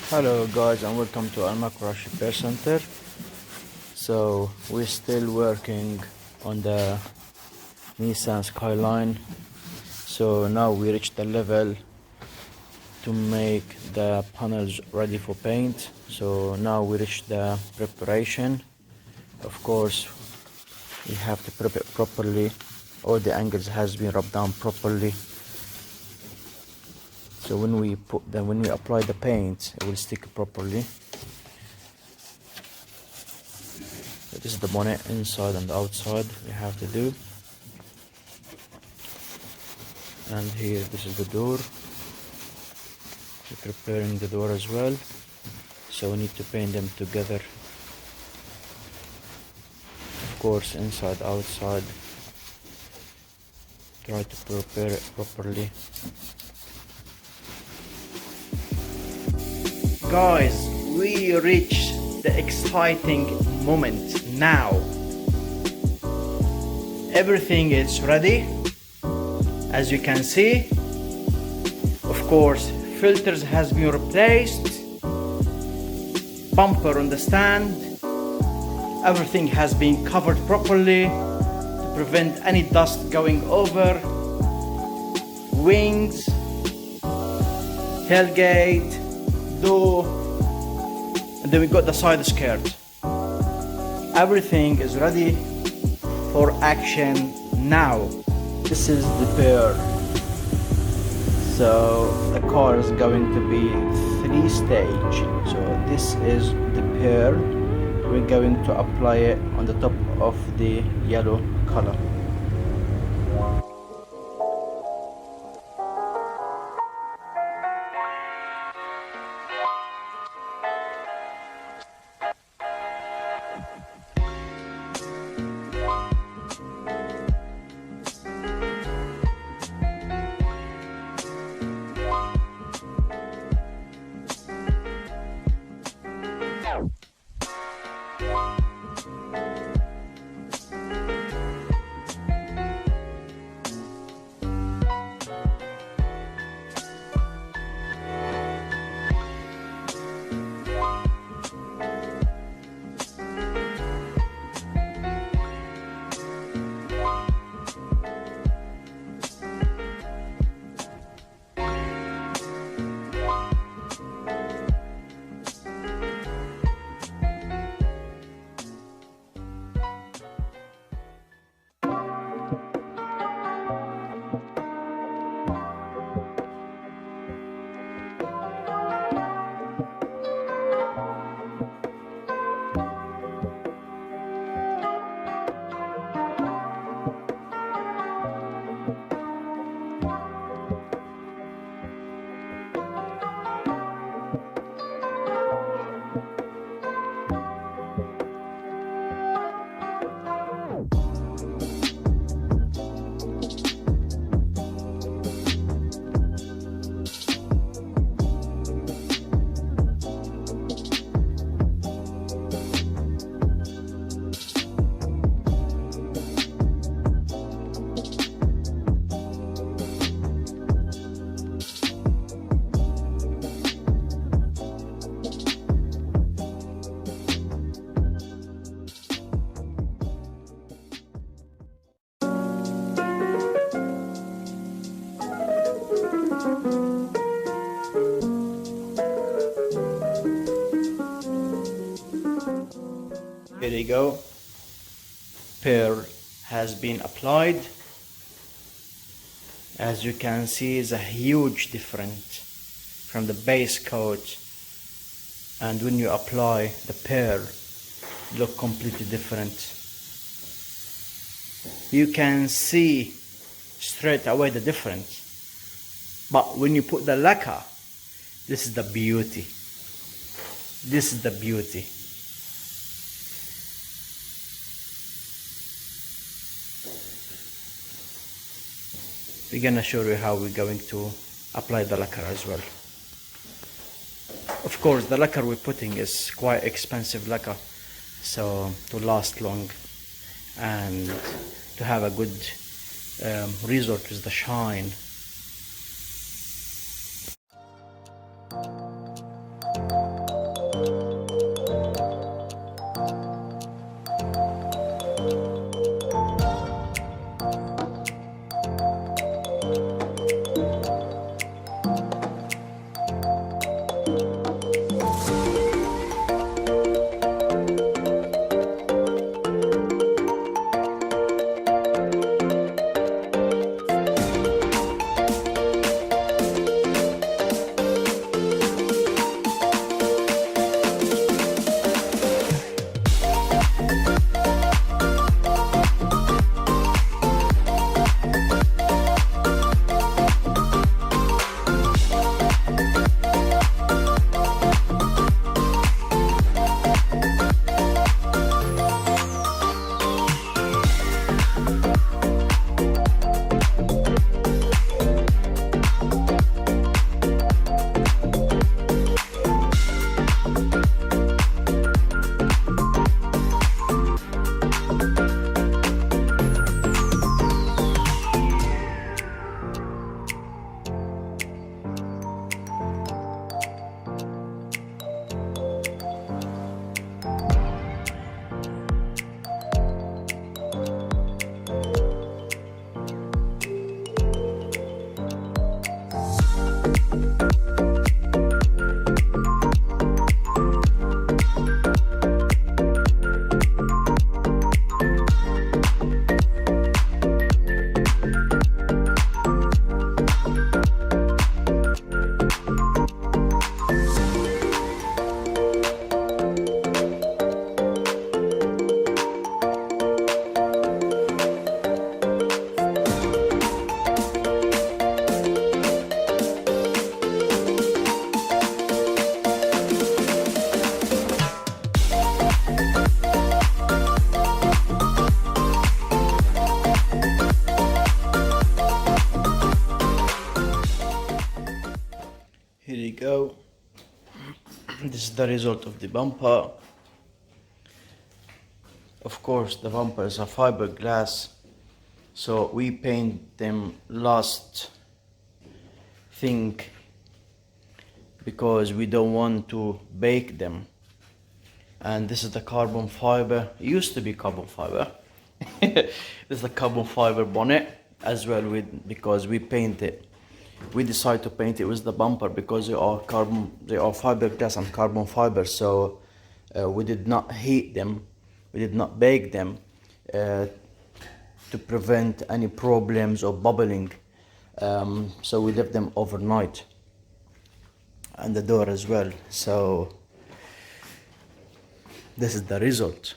Hello guys, and welcome to Al Makra Repair Center. So we're still working on the Nissan Skyline. So now we reached the level to make the panels ready for paint. So now we reached the preparation. Of course, we have to prep it properly. All the angles has been rubbed down properly. So when we apply the paint, it will stick properly. So this is the bonnet, inside and outside we have to do. And here, this is the door. We're preparing the door as well. So we need to paint them together. Of course, inside, outside. Try to prepare it properly. Guys, we reach the exciting moment now. Everything is ready, as you can see. Of course, filters has been replaced, bumper on the stand, everything has been covered properly to prevent any dust going over, wings, tailgate, door, and then we got the side skirt. Everything is ready for action now. This is the pair. So the car is going to be 3-stage. So this is the pair. We're going to apply it on the top of the yellow color. Here you go. Pair has been applied. As you can see, is a huge difference from the base coat, and when you apply the pair, look completely different. You can see straight away the difference. But when you put the lacquer, this is the beauty. This is the beauty. We're gonna show you how we're going to apply the lacquer as well. Of course, the lacquer we're putting is quite expensive lacquer, so to last long and to have a good result with the shine. Here you go. This is the result of the bumper. Of course, the bumper is a fiberglass, so we paint them last thing because we don't want to bake them. And this is the carbon fiber. It used to be carbon fiber. This is the carbon fiber bonnet as well, because we paint it. We decided to paint it with the bumper because they are fiberglass and carbon fiber, so we did not heat them, we did not bake them to prevent any problems or bubbling, so we left them overnight, and the door as well. So this is the result.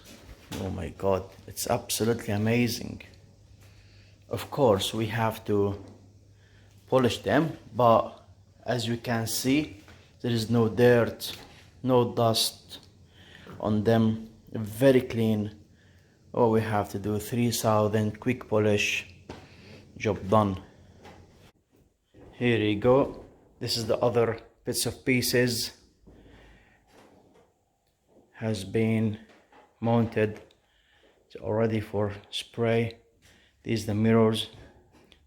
Oh my god, it's absolutely amazing. Of course we have to polish them, but as you can see, there is no dirt, no dust on them, very clean. All we have to do 3000 quick polish, job done. Here you go. This is the other bits of pieces has been mounted. It's all ready for spray. These are the mirrors,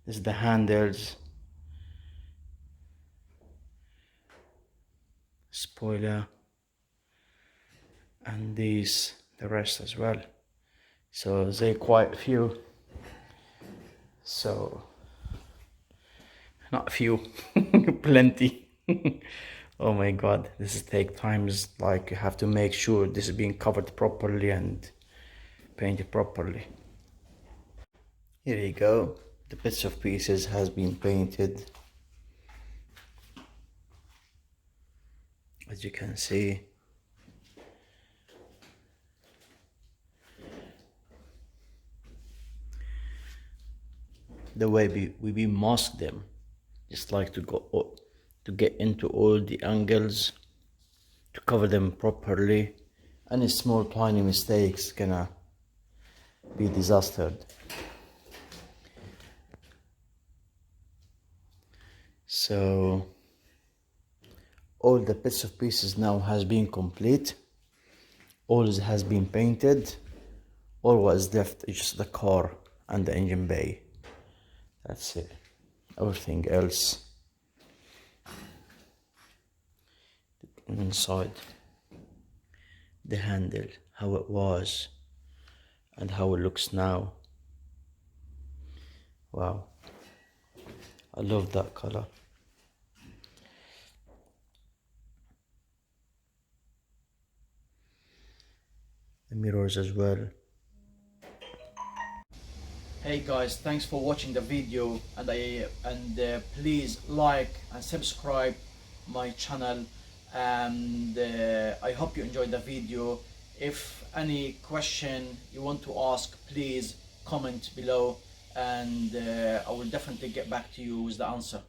this is the handles, spoiler, and these the rest as well. So they quite a few, so not a few, plenty. Oh my god, this is take times, like you have to make sure this is being covered properly and painted properly. Here you go, the bits of pieces has been painted. As you can see, the way we mask them, just like to get into all the angles, to cover them properly. Any small tiny mistakes gonna be disastered. So all the bits of pieces now has been complete, all has been painted. All what is left is just the car and the engine bay. That's it. Everything else inside, the handle, how it was and how it looks now. Wow, I love that color. The mirrors as well. Hey guys, thanks for watching the video, and please like and subscribe my channel, and I hope you enjoyed the video. If any question you want to ask, please comment below, and I will definitely get back to you with the answer.